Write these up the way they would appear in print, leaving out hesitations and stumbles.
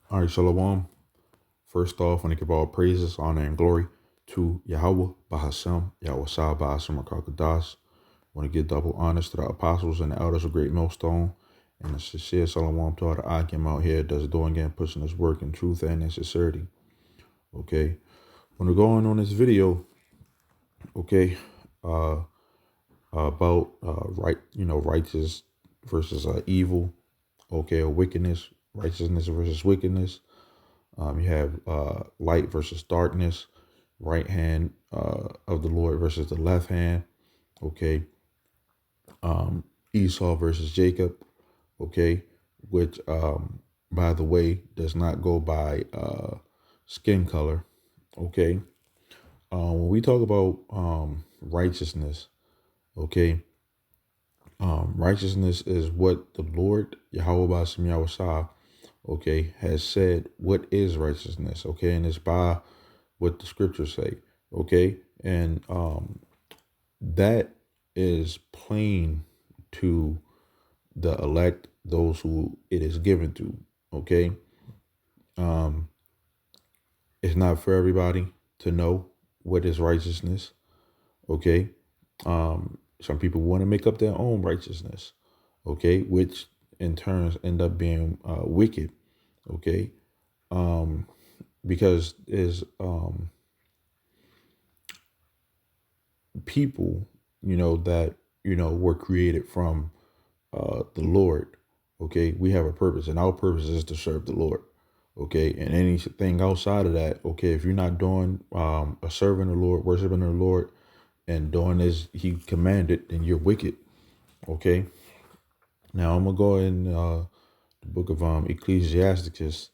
All right, Shalom. First off, I want to give all praises, honor, and glory to Yahweh, Bahashem, Yahweh Shah, Bahashem, Rakakadas. I want to give double honors to the apostles and the elders of Great Millstone. And a sincere Shalom to all the Akim out here that's doing and pushing this work in truth and in sincerity. Okay. When we're going on this video, okay, uh, about righteous versus evil, okay, or wickedness, righteousness versus wickedness. You have light versus darkness, right hand of the Lord versus the left hand. Okay. Esau versus Jacob. Okay. Which, by the way, does not go by skin color. Okay. When we talk about righteousness, okay, righteousness is what the Lord, Yahweh Bashem Yahweh Shah, okay, has said what is righteousness, okay, and it's by what the scriptures say, okay, and that is plain to the elect, those who it is given to, okay. It's not for everybody to know what is righteousness, okay. Some people want to make up their own righteousness, okay, which in turns end up being wicked, okay, because is people, that were created from the Lord. Okay, we have a purpose, and our purpose is to serve the Lord. Okay, and anything outside of that, okay, if you're not doing a serving the Lord, worshiping the Lord, and doing as He commanded, then you're wicked. Okay, now I'm gonna go in the book of Ecclesiasticus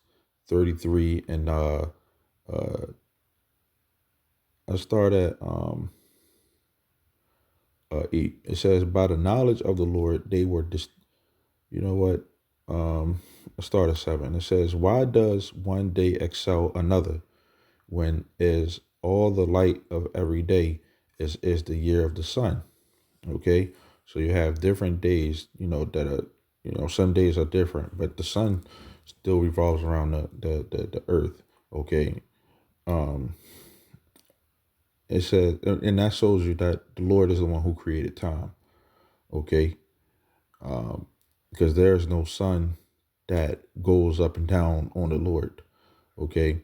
33, and I start at 8. It says, "By the knowledge of the Lord, they were you know what? Let's start at 7. It says, why does one day excel another when is all the light of every day is the year of the sun? Okay. So you have different days, that are, some days are different, but the sun still revolves around the earth. Okay. It says, and that shows you that the Lord is the one who created time. Okay. Because there is no sun that goes up and down on the Lord. Okay.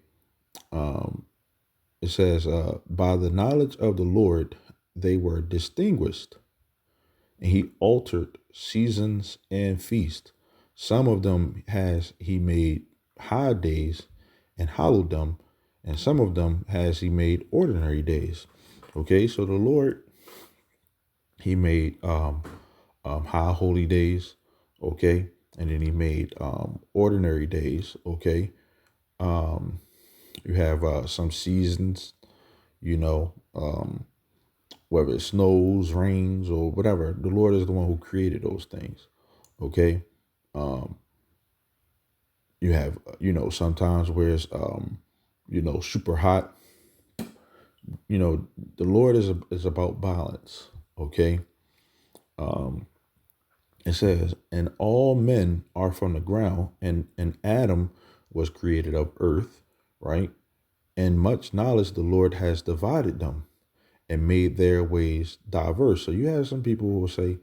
It says, by the knowledge of the Lord, they were distinguished, and he altered seasons and feasts. Some of them has he made high days and hallowed them, and some of them has he made ordinary days. Okay, so the Lord, he made high holy days, okay, and then he made ordinary days, okay. You have some seasons, you know, whether it snows, rains, or whatever. The Lord is the one who created those things, okay. You have, sometimes where it's, super hot. The Lord is about balance, okay. It says, and all men are from the ground, and Adam was created of earth, right? And much knowledge the Lord has divided them and made their ways diverse. So you have some people who will say,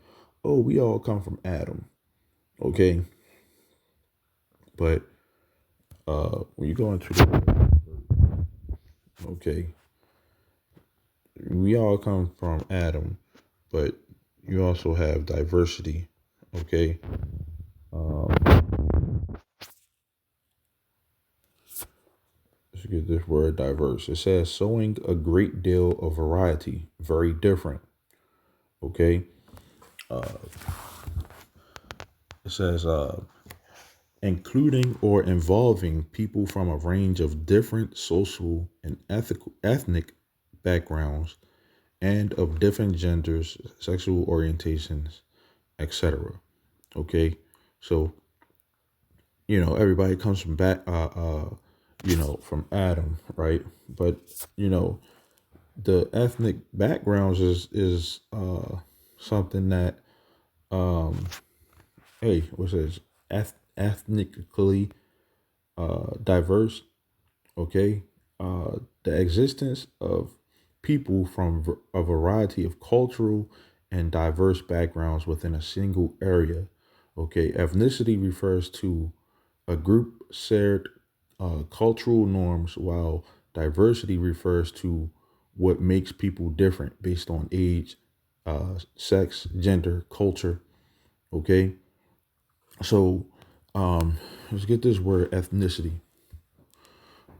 oh, we all come from Adam, okay? But when you go into the, okay, we all come from Adam, but you also have diversity, okay? Let's get this word diverse. It says showing a great deal of variety, very different. Okay. It says including or involving people from a range of different social and ethnic backgrounds and of different genders, sexual orientations, etc. Okay. So, everybody comes from from Adam, right? But, the ethnic backgrounds is something that hey, what's this? Ethnically, diverse. Okay, the existence of people from a variety of cultural and diverse backgrounds within a single area. Okay, ethnicity refers to a group shared cultural norms, while diversity refers to what makes people different based on age, sex, gender, culture. Okay, so let's get this word ethnicity.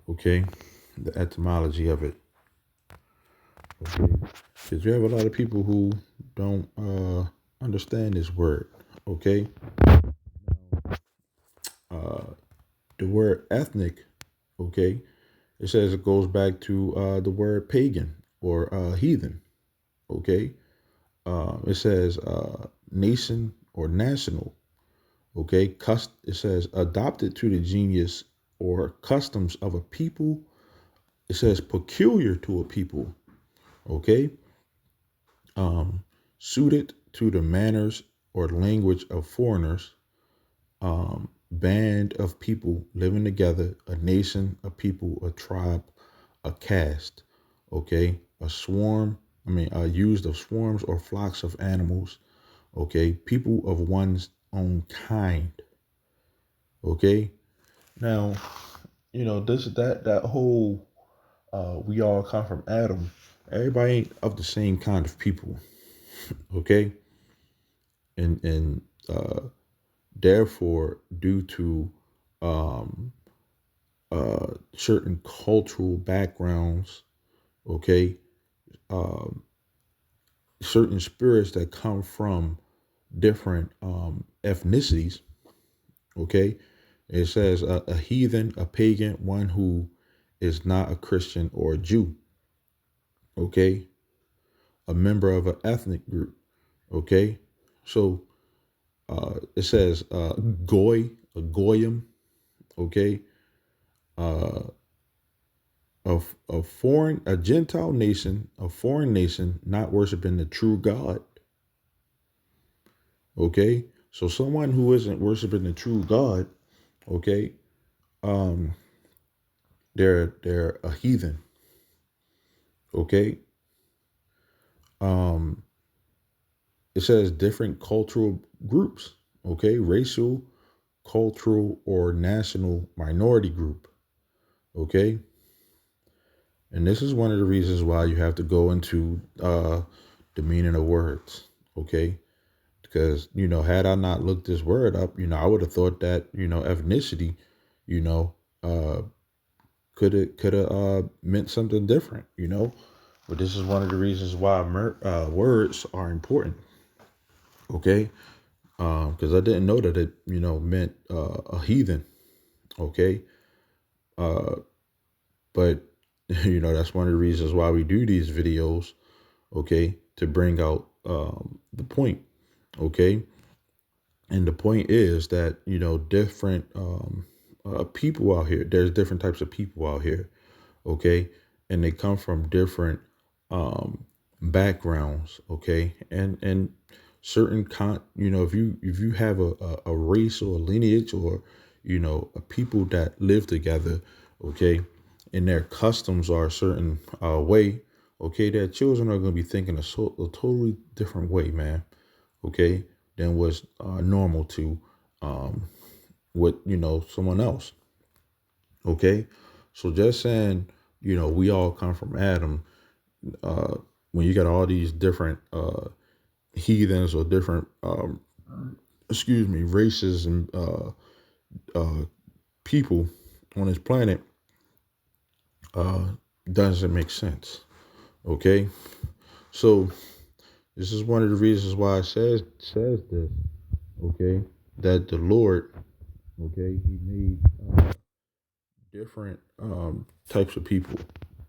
Okay, the etymology of it. Okay, because you have a lot of people who don't understand this word. Okay, the word ethnic. Okay, it says it goes back to the word pagan or heathen. Okay, it says nation or national. Okay, it says adopted to the genius or customs of a people. It says peculiar to a people. Okay, suited to the manners or language of foreigners, band of people living together, a nation, a people, a tribe, a caste, okay, a swarm, used of swarms or flocks of animals, okay, people of one's own kind, okay. Now, that whole we all come from Adam. Everybody ain't of the same kind of people, okay, and therefore, due to certain cultural backgrounds, okay, certain spirits that come from different ethnicities, okay. It says a heathen, a pagan, one who is not a Christian or a Jew, okay, a member of an ethnic group, okay. So it says goy, a goyim, okay, a foreign, a Gentile nation, a foreign nation not worshiping the true God. Okay, so someone who isn't worshiping the true God, okay, um, they're a heathen. Okay, um, it says different cultural groups. Okay, racial, cultural, or national minority group. Okay, and this is one of the reasons why you have to go into the meaning of words. Okay, because had I not looked this word up, I would have thought that ethnicity, you know, uh, could have meant something different, But this is one of the reasons why words are important. Okay, because I didn't know that it meant a heathen. Okay, but that's one of the reasons why we do these videos. Okay, to bring out the point. Okay, and the point is that different people out here. There's different types of people out here, okay, and they come from different um, backgrounds, okay, and certain if you have a race or a lineage or a people that live together, okay, and their customs are a certain way, okay, their children are going to be thinking a totally different way, man, okay, than what's normal to um, what someone else. Okay, so just saying we all come from Adam. Uh, when you got all these different heathens or different races and people on this planet, doesn't make sense. Okay, so this is one of the reasons why it says this. Okay, that the Lord, okay, He made different types of people,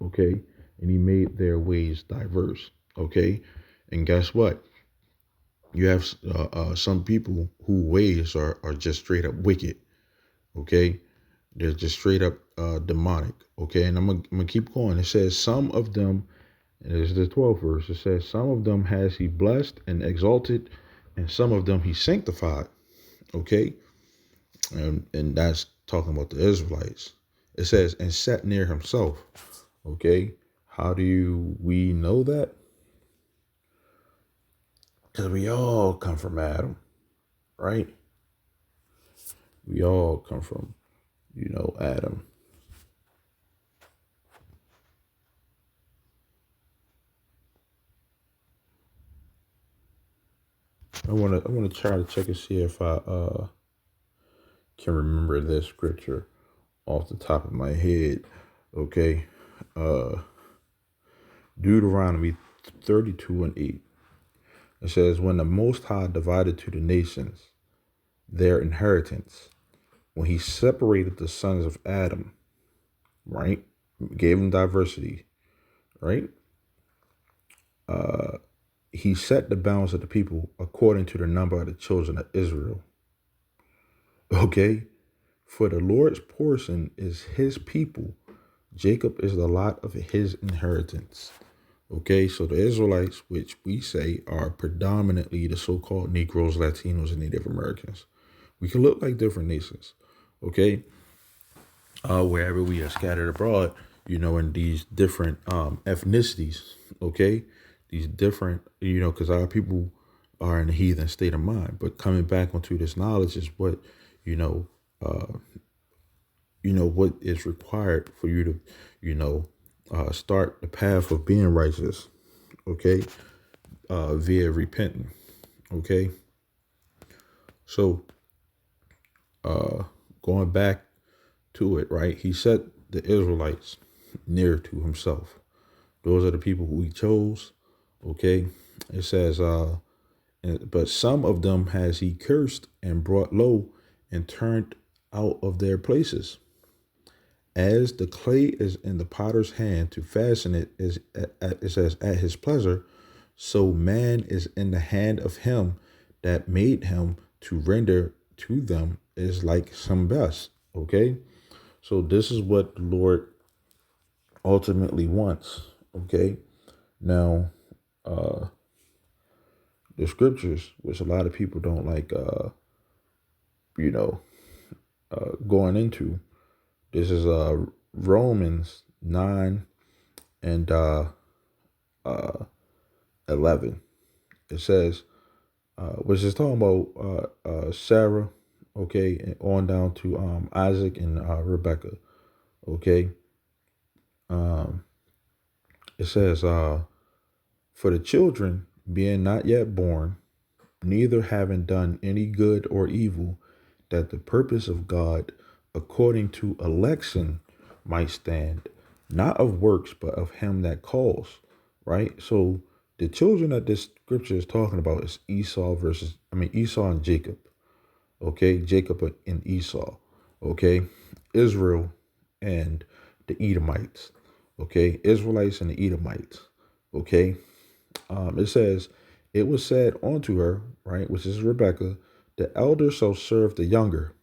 okay, and He made their ways diverse, okay, and guess what? You have some people who ways are just straight up wicked, okay, they're just straight up demonic, okay, and I'm gonna keep going. It says some of them, and this is the 12th verse. It says some of them has He blessed and exalted, and some of them He sanctified, okay, and that's talking about the Israelites. It says, and sat near himself. Okay. How do we know that? Because we all come from Adam, right? We all come from, Adam. I wanna try to check and see if I can remember this scripture off the top of my head. Okay. Uh Deuteronomy 32:8. It says, when the Most High divided to the nations their inheritance, when he separated the sons of Adam, right? Gave them diversity, right? He set the bounds of the people according to the number of the children of Israel. Okay? For the Lord's portion is his people. Jacob is the lot of his inheritance. Okay, so the Israelites, which we say are predominantly the so-called Negroes, Latinos, and Native Americans. We can look like different nations, okay? Wherever we are scattered abroad, in these different ethnicities, okay? These different, because our people are in a heathen state of mind. But coming back onto this knowledge is what, what is required for you to, start the path of being righteous, okay? Via repenting, okay? So going back to it, right? He set the Israelites near to himself. Those are the people who he chose, okay? It says, but some of them has he cursed and brought low and turned out of their places. As the clay is in the potter's hand to fasten it, it says, at his pleasure, so man is in the hand of him that made him to render to them is like some best. Okay. So this is what the Lord ultimately wants. Okay. Now, the scriptures, which a lot of people don't like, you know, going into, this is Romans 9 and 11. It says, which is talking about Sarah, okay, and on down to Isaac and Rebecca, okay. It says, for the children being not yet born, neither having done any good or evil, that the purpose of God according to election might stand, not of works, but of him that calls, right? So the children that this scripture is talking about is Esau and Jacob, okay? Jacob and Esau, okay? Israel and the Edomites, okay? Israelites and the Edomites, okay? It says, it was said unto her, right, which is Rebecca, the elder shall serve the younger,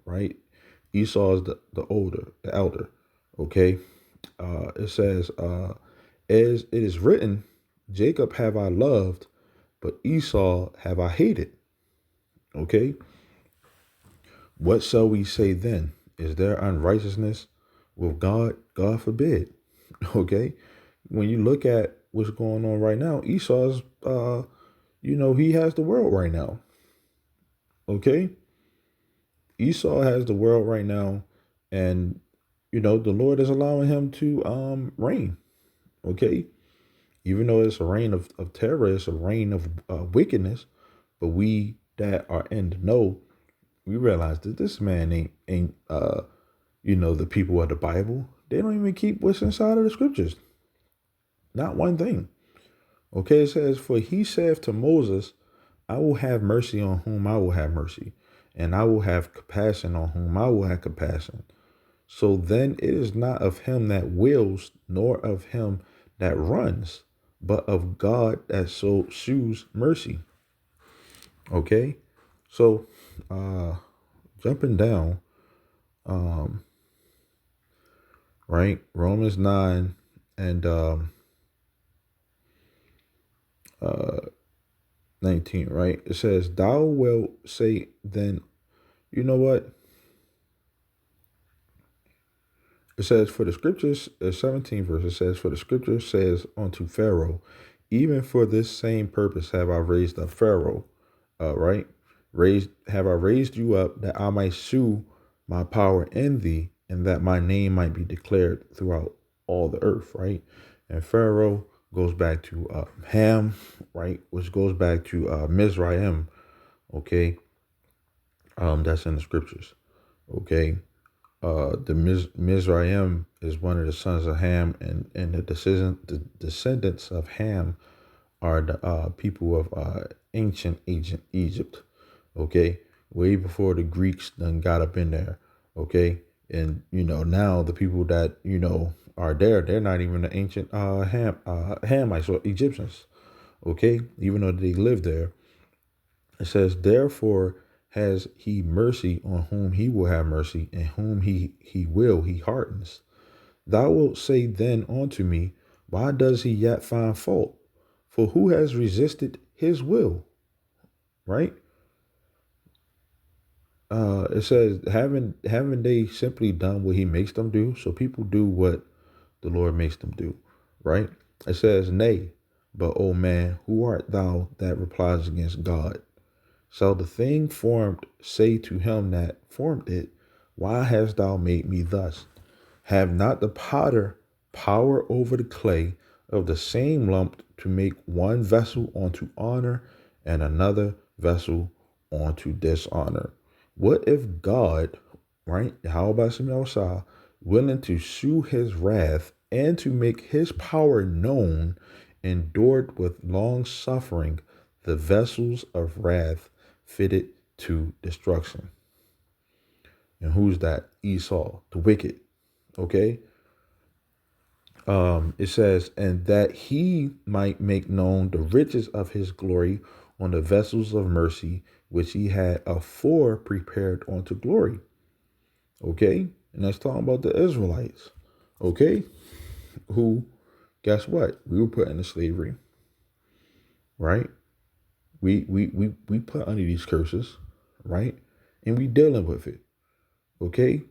right? Esau is the elder, okay? It says, as it is written, Jacob have I loved, but Esau have I hated, okay? What shall we say then? Is there unrighteousness with God? God forbid, okay? When you look at what's going on right now, Esau's, he has the world right now, okay? Esau has the world right now, and the Lord is allowing him to reign. Okay, even though it's a reign of terror, it's a reign of wickedness. But we that are in the know, we realize that this man ain't the people of the Bible. They don't even keep what's inside of the scriptures. Not one thing. Okay, it says, for he saith to Moses, I will have mercy on whom I will have mercy, and I will have compassion on whom I will have compassion. So then it is not of him that wills, nor of him that runs, but of God that so shews mercy. Okay? So jumping down, right? Romans 9 and 19, right? It says, thou wilt say then, you know what? It says, for the scriptures, 17 verse, it says, for the scripture says unto Pharaoh, even for this same purpose have I raised up Pharaoh, right? Have I raised you up that I might shew my power in thee, and that my name might be declared throughout all the earth, right? And Pharaoh goes back to Ham, right? Which goes back to Mizraim, okay? That's in the scriptures, okay? Mizraim is one of the sons of Ham, and the descendants of Ham are the people of ancient Egypt. Okay, way before the Greeks done got up in there. Okay, and now the people that are there, they're not even the ancient Hamites or Egyptians. Okay, even though they lived there, it says, therefore has he mercy on whom he will have mercy, and whom he will he hardens. Thou wilt say then unto me, why does he yet find fault? For who has resisted his will? Right? It says, haven't they simply done what he makes them do? So people do what the Lord makes them do, right? It says, nay, but O man, who art thou that replies against God? Shall the thing formed say to him that formed it, why hast thou made me thus? Have not the potter power over the clay of the same lump to make one vessel unto honor and another vessel unto dishonor? What if God, right, how about some outside, willing to shew his wrath and to make his power known, endured with long suffering the vessels of wrath fitted to destruction? And who's that? Esau, the wicked. Okay. It says, and that he might make known the riches of his glory on the vessels of mercy, which he had afore prepared unto glory. Okay. And that's talking about the Israelites. Okay. Who, guess what? We were put into slavery, right? We put under these curses, right? And we dealing with it. Okay.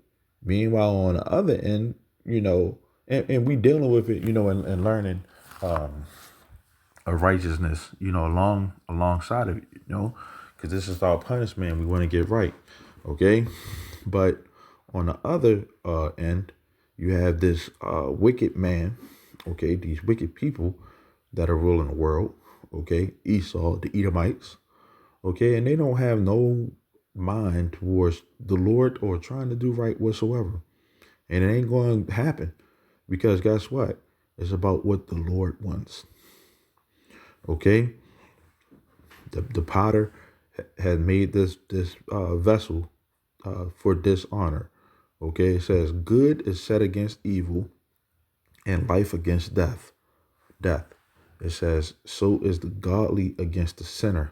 Meanwhile, on the other end, and we dealing with it, and learning of righteousness, alongside of it, because this is our punishment. We want to get right, okay. But on the other end, you have this wicked man, okay. These wicked people that are ruling the world, okay. Esau, the Edomites, okay, and they don't have no mind towards the Lord or trying to do right whatsoever, and it ain't going to happen because guess what? It's about what the Lord wants. Okay, the potter had made this vessel for dishonor. Okay, it says good is set against evil, and life against death. Death. It says so is the godly against the sinner,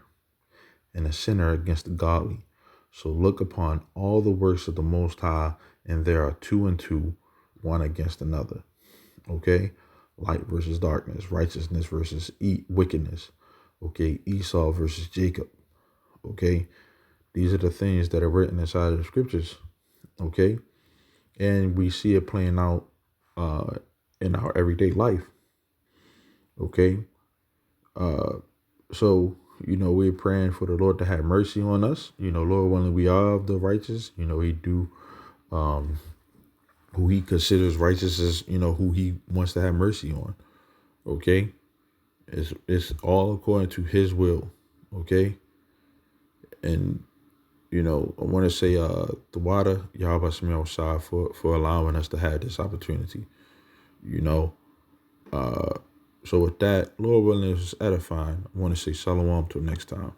and the sinner against the godly. So look upon all the works of the Most High, and there are two and two, one against another. Okay, light versus darkness, righteousness versus wickedness. Okay, Esau versus Jacob. Okay, these are the things that are written inside of the scriptures. Okay, and we see it playing out in our everyday life. Okay, so we're praying for the Lord to have mercy on us. Lord willing, we are of the righteous. He do who he considers righteous as who he wants to have mercy on. Okay, it's all according to his will. Okay, and I want to say the water Yahweh Shemel Shah for allowing us to have this opportunity. So with that, Lord willing, is edifying. I want to say shalom till next time.